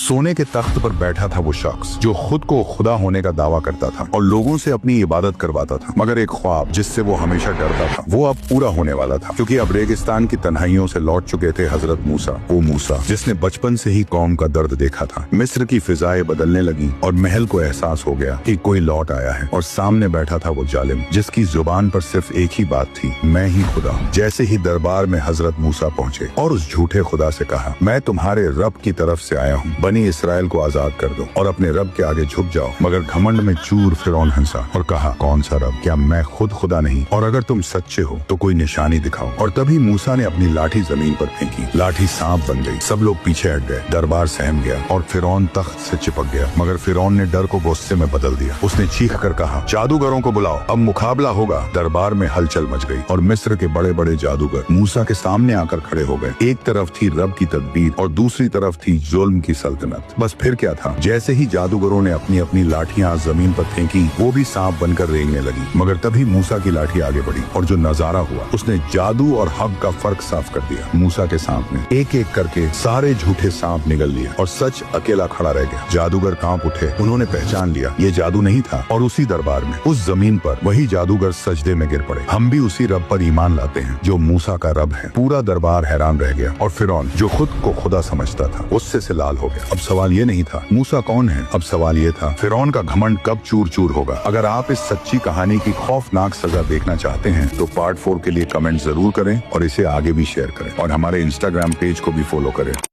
सोने के तख्त पर बैठा था वो शख्स जो खुद को खुदा होने का दावा करता था और लोगों से अपनी इबादत करवाता था, मगर एक ख्वाब जिससे वो हमेशा डरता था वो अब पूरा होने वाला था, क्योंकि अब रेगिस्तान की तन्हाइयों से लौट चुके थे हजरत मूसा, वो मूसा जिसने बचपन से ही कौम का दर्द देखा था। मिस्र की फिजाएं बदलने लगी और महल को एहसास हो गया कि कोई लौट आया है, और सामने बैठा था वो जालिम जिसकी जुबान पर सिर्फ एक ही बात थी, मैं ही खुदा हूँ। जैसे ही दरबार में हजरत मूसा पहुंचे और उस झूठे खुदा से कहा, मैं तुम्हारे रब की तरफ से आया हूँ, बनी इसराइल को आजाद कर दो और अपने रब के आगे झुक जाओ। मगर घमंड में चूर फिरौन हंसा और कहा, कौन सा रब, क्या मैं खुद खुदा नहीं? और अगर तुम सच्चे हो तो कोई निशानी दिखाओ। और तभी मूसा ने अपनी लाठी जमीन पर फेंकी, लाठी सांप बन गई, सब लोग पीछे हट गए, दरबार सहम गया और फिरौन तख्त से चिपक गया। मगर फिरौन ने डर को गुस्से में बदल दिया, उसने चीख कर कहा, जादूगरों को बुलाओ, अब मुकाबला होगा। दरबार में हलचल मच गई और मिस्र के बड़े बड़े जादूगर मूसा के सामने आकर खड़े हो गए। एक तरफ थी रब की तदबीर और दूसरी तरफ थी जुल्म की सल्तनत। बस फिर क्या था, जैसे ही जादूगरों ने अपनी अपनी लाठियां जमीन पर फेंकी, वो भी सांप बनकर रेंगने लगी। मगर तभी मूसा की लाठी आगे बढ़ी और जो नजारा हुआ उसने जादू और हक का फर्क साफ कर दिया। मूसा के सांप ने एक एक करके सारे झूठे सांप निगल लिए और सच अकेला खड़ा रह गया। जादूगर कांप उठे, उन्होंने पहचान लिया ये जादू नहीं था। और उसी दरबार में, उस जमीन पर वही जादूगर सजदे में गिर पड़े। हम भी उसी रब पर ईमान लाते हैं जो मूसा का रब है। पूरा दरबार हैरान रह गया और फिरौन जो खुद को खुदा समझता था गुस्से से लाल हो गया। अब सवाल ये नहीं था मूसा कौन है, अब सवाल ये था फिरौन का घमंड कब चूर चूर होगा। अगर आप इस सच्ची कहानी की खौफनाक सजा देखना चाहते हैं तो पार्ट 4 के लिए कमेंट जरूर करें और इसे आगे भी शेयर करें और हमारे इंस्टाग्राम पेज को भी फॉलो करें।